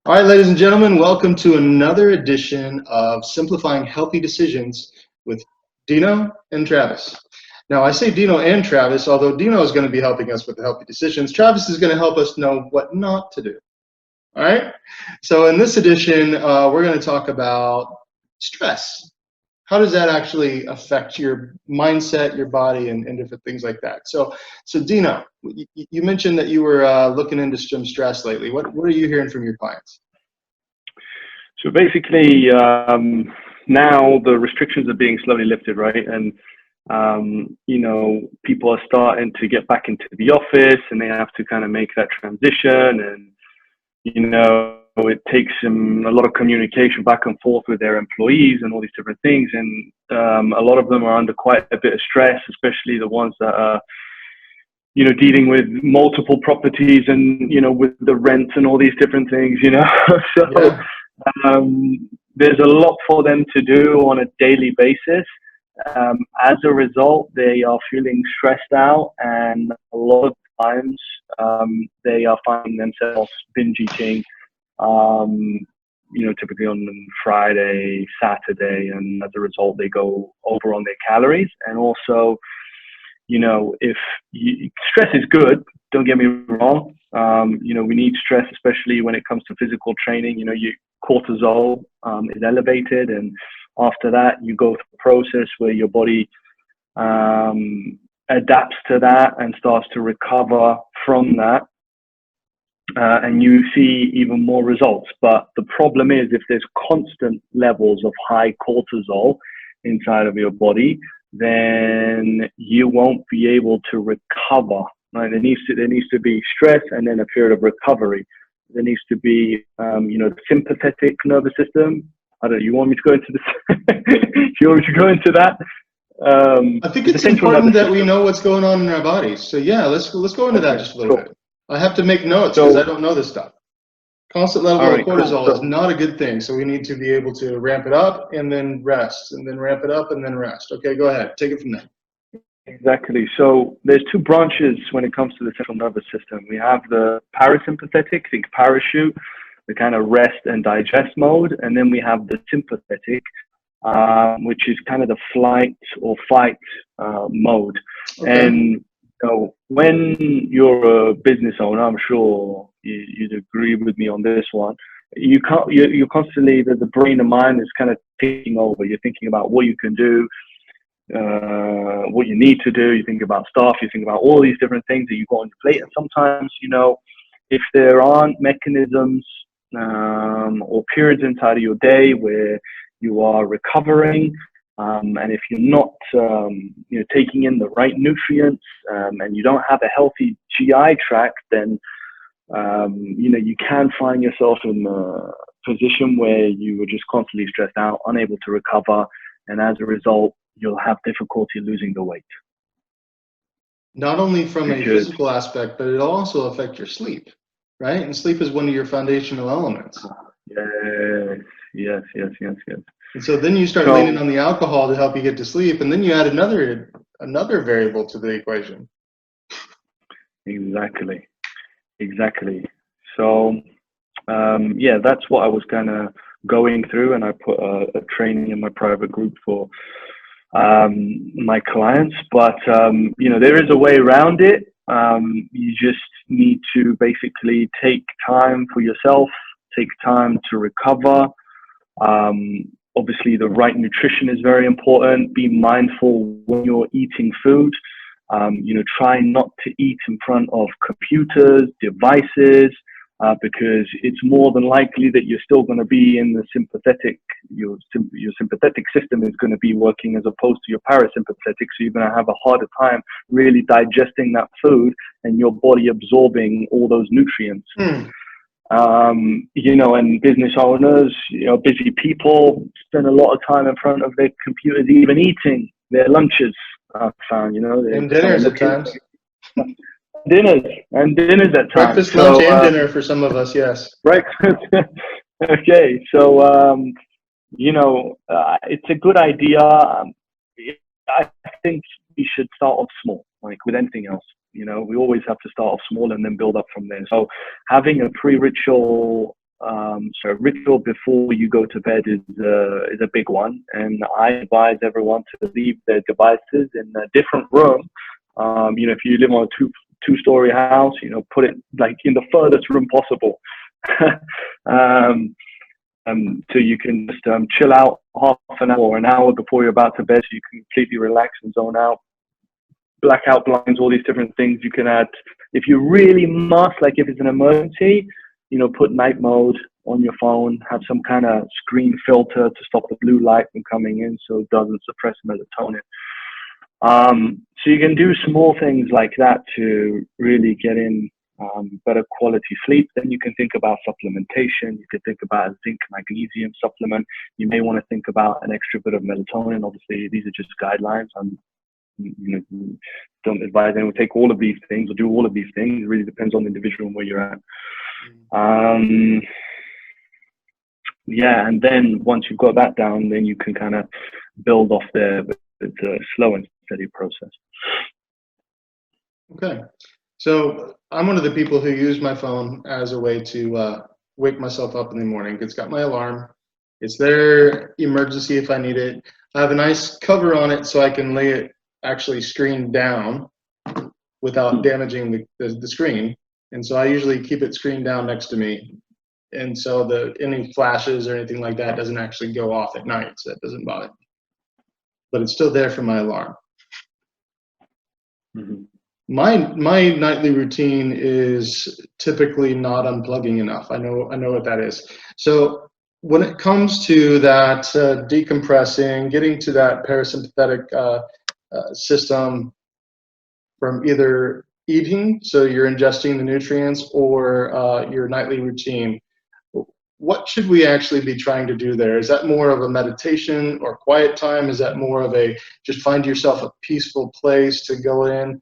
All right, ladies and gentlemen, welcome to another edition of Simplifying Healthy Decisions with Dino and Travis. Now, I say Dino and Travis, although Dino is going to be helping us with the healthy decisions. Travis is going to help us know what not to do. All right? So in this edition, we're going to talk about stress. How does that actually affect your mindset, your body, and different things like that? So Dino, you mentioned that you were looking into some stress lately. What are you hearing from your clients? So basically, now the restrictions are being slowly lifted, right? And, people are starting to get back into the office and they have to kind of make that transition. And, it takes them a lot of communication back and forth with their employees and all these different things. And a lot of them are under quite a bit of stress, especially the ones that are, dealing with multiple properties and, with the rent and all these different things, So Yeah. there's a lot for them to do on a daily basis. As a result, they are feeling stressed out, and a lot of times they are finding themselves binge eating, typically on Friday, Saturday, and as a result, they go over on their calories. And also, stress is good, don't get me wrong. We need stress, especially when it comes to physical training. Your cortisol is elevated, and after that, you go through a process where your body adapts to that and starts to recover from that, and you see even more results. But the problem is, if there's constant levels of high cortisol inside of your body, then you won't be able to recover. Right? There needs to be stress and then a period of recovery. There needs to be, the sympathetic nervous system. I don't know. You want me to go into this? Do you want me to go into that? I think it's important that we know what's going on in our bodies. So yeah, let's go into that just a little bit. I have to make notes because I don't know this stuff. Constant level of cortisol is not a good thing. So we need to be able to ramp it up and then rest, and then ramp it up and then rest. Okay, go ahead. Take it from there. Exactly. So there's two branches when it comes to the central nervous system. We have the parasympathetic, think parachute, the kind of rest and digest mode. And then we have the sympathetic, which is kind of the flight or fight mode. Okay. And when you're a business owner, I'm sure you'd agree with me on this one. You're constantly, the brain and mind is kind of taking over. You're thinking about what you can do, what you need to do. You think about stuff. You think about all these different things that you got on your plate. And sometimes, if there aren't mechanisms or periods inside of your day where you are recovering, and if you're not, taking in the right nutrients, and you don't have a healthy GI tract, then, you can find yourself in a position where you are just constantly stressed out, unable to recover. And as a result, you'll have difficulty losing the weight. Not only from a physical aspect, but it'll also affect your sleep, right? And sleep is one of your foundational elements. Yes. And so then you start leaning on the alcohol to help you get to sleep, and then you add another variable to the equation. Exactly. So, that's what I was kind of going through, and I put a training in my private group for my clients. But there is a way around it. You just need to basically take time for yourself, take time to recover. Obviously, the right nutrition is very important. Be mindful when you're eating food. Try not to eat in front of computers, devices, because it's more than likely that you're still going to be in the sympathetic. Your sympathetic system is going to be working as opposed to your parasympathetic. So you're going to have a harder time really digesting that food and your body absorbing all those nutrients. And business owners, busy people spend a lot of time in front of their computers, even eating their lunches. I found, and dinners at times. Dinners at times. Breakfast, lunch, and dinner for some of us, yes. Breakfast. Okay, so it's a good idea. I think we should start off small, like with anything else. We always have to start off small and then build up from there. So having a pre-ritual So a ritual before you go to bed is a big one, and I advise everyone to leave their devices in a different room. If you live on a two-story house, put it like in the furthest room possible. So you can just chill out half an hour or an hour before you're about to bed, so you can completely relax and zone out. Blackout blinds, all these different things you can add. If you really must, like if it's an emergency, put night mode on your phone, have some kind of screen filter to stop the blue light from coming in so it doesn't suppress melatonin. So you can do small things like that to really get in better quality sleep. Then you can think about supplementation. You could think about a zinc magnesium supplement. You may want to think about an extra bit of melatonin. Obviously, these are just guidelines. Don't advise anyone to take all of these things or do all of these things. It really depends on the individual and where you're at. And then once you've got that down, then you can kind of build off there. But it's a slow and steady process. Okay. So I'm one of the people who use my phone as a way to wake myself up in the morning. It's got my alarm. It's there, emergency if I need it. I have a nice cover on it so I can lay it actually screen down without damaging the screen. And so I usually keep it screen down next to me. And so any flashes or anything like that doesn't actually go off at night, so that doesn't bother me. But it's still there for my alarm. Mm-hmm. My nightly routine is typically not unplugging enough. I know what that is. So when it comes to that decompressing, getting to that parasympathetic system from either eating, so you're ingesting the nutrients, or your nightly routine, what should we actually be trying to do there? Is that more of a meditation or quiet time? Is that more of a just find yourself a peaceful place to go in?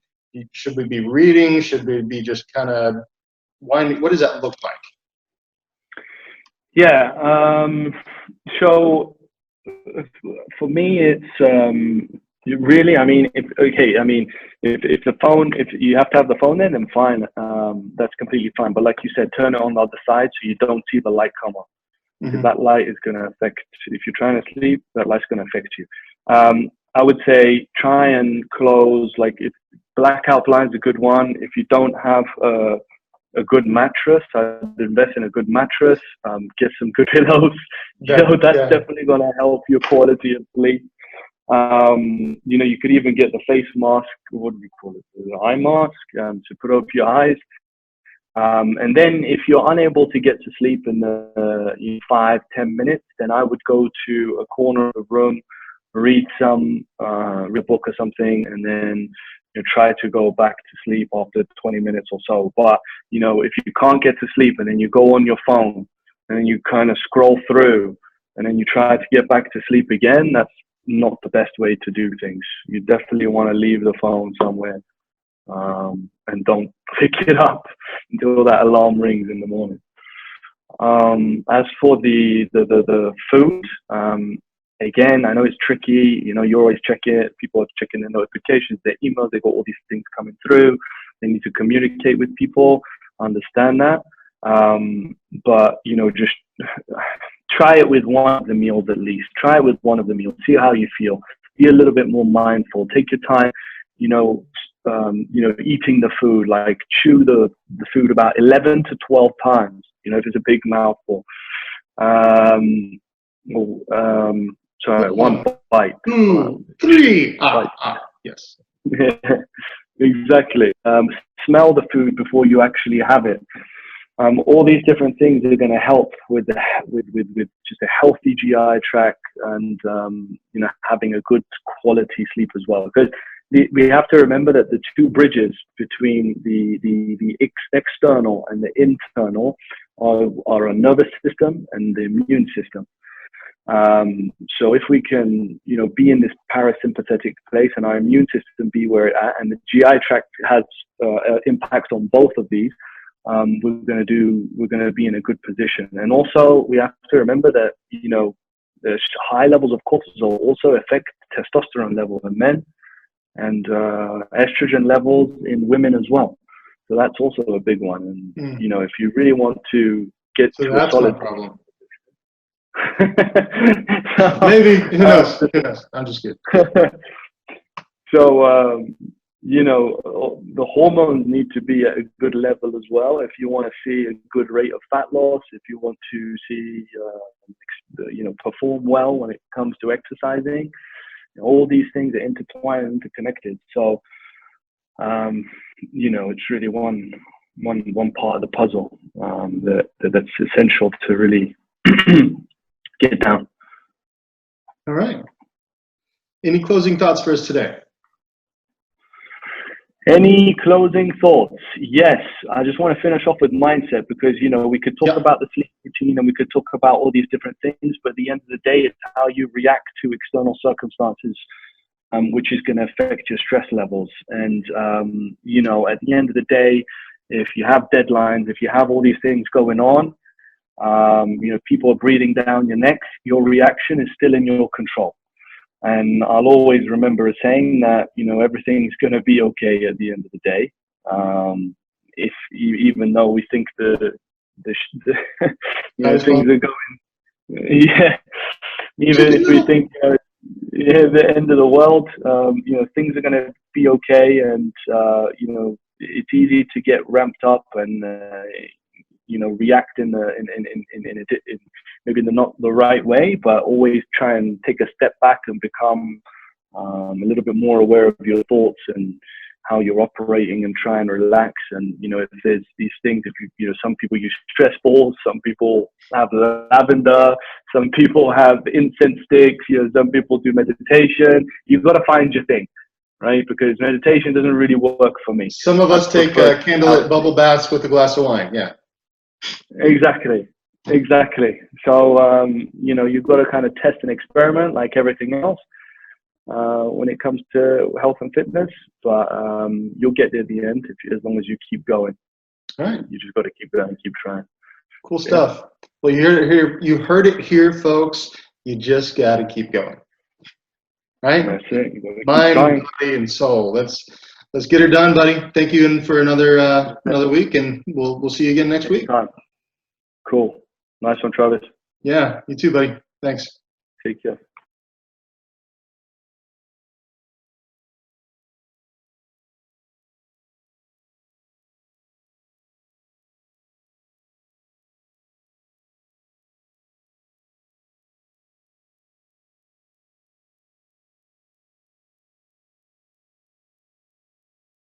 Should we be reading? Should we be just kind of winding? What does that look like? Yeah. So for me, it's really. I mean, if the phone, if you have to have the phone in, then fine. That's completely fine. But like you said, turn it on the other side so you don't see the light come on. Because that light is going to affect. If you're trying to sleep, that light's going to affect you. I would say try and close. Like if blackout blinds a good one. If you don't have a good mattress, I'd invest in a good mattress. Get some good pillows. That's definitely going to help your quality of sleep. You could even get the face mask. What do we call it? The eye mask to put over your eyes. And then if you're unable to get to sleep in the 5-10 minutes, then I would go to a corner of the room, read a book or something, and then try to go back to sleep after 20 minutes or so. But if you can't get to sleep and then you go on your phone and then you kind of scroll through and then you try to get back to sleep again, that's not the best way to do things. You definitely want to leave the phone somewhere. And don't pick it up until that alarm rings in the morning. As for the food, again, I know it's tricky. You always check it. People are checking their notifications, their emails. They got all these things coming through. They need to communicate with people. Understand that, but just try it with one of the meals at least. Try it with one of the meals. See how you feel. Be a little bit more mindful. Take your time. Eating the food, like chew the food about 11 to 12 times, if it's a big mouthful. One bite. 2, 3. Yes. Exactly. Smell the food before you actually have it. All these different things are going to help with just a healthy GI tract and having a good quality sleep as well. Because we have to remember that the two bridges between the external and the internal are our nervous system and the immune system. So if we can, be in this parasympathetic place and our immune system be where it's at, and the GI tract has impact on both of these, we're going to be in a good position. And also we have to remember that, the high levels of cortisol also affect testosterone levels in men and estrogen levels in women as well. So that's also a big one. And, if you really want to get So to a that's my solid. problem. So, Maybe, who knows? Who knows? I'm just kidding. so you know, the hormones need to be at a good level as well if you want to see a good rate of fat loss, if you want to see you know, perform well when it comes to exercising. All these things are intertwined and interconnected. So you know, it's really one part of the puzzle that's essential to really get down. All right. Any closing thoughts for us today? Any closing thoughts? Yes, I just want to finish off with mindset, because, you know, we could talk about the sleep routine and we could talk about all these different things, but at the end of the day, it's how you react to external circumstances, which is going to affect your stress levels. And, you know, at the end of the day, if you have deadlines, if you have all these things going on, you know, people are breathing down your neck, your reaction is still in your control. And I'll always remember a saying that, you know, everything's going to be okay at the end of the day. If even though we think the you know, things are going, yeah, even if we think yeah, the end of the world, you know, things are going to be okay. And, you know, it's easy to get ramped up and, you know, react in maybe not the right way, but always try and take a step back and become a little bit more aware of your thoughts and how you're operating, and try and relax. And, you know, if there's these things, if you know, some people use stress balls, some people have lavender, some people have incense sticks, you know, some people do meditation. You've got to find your thing, right? Because meditation doesn't really work for me. Some of us take candlelit bubble baths with a glass of wine. Yeah. Exactly. So, you know, you've got to kind of test and experiment like everything else when it comes to health and fitness. But you'll get there at the end as long as you keep going. All right. You just got to keep going, keep trying. Cool stuff. Well, you heard it here, folks. You just got to keep going. Right? That's it. You gotta keep Mind, trying. body, and soul. Let's get her done, buddy. Thank you for another week, and we'll see you again next week. Cool. Nice one, Travis. Yeah, you too, buddy. Thanks. Take care.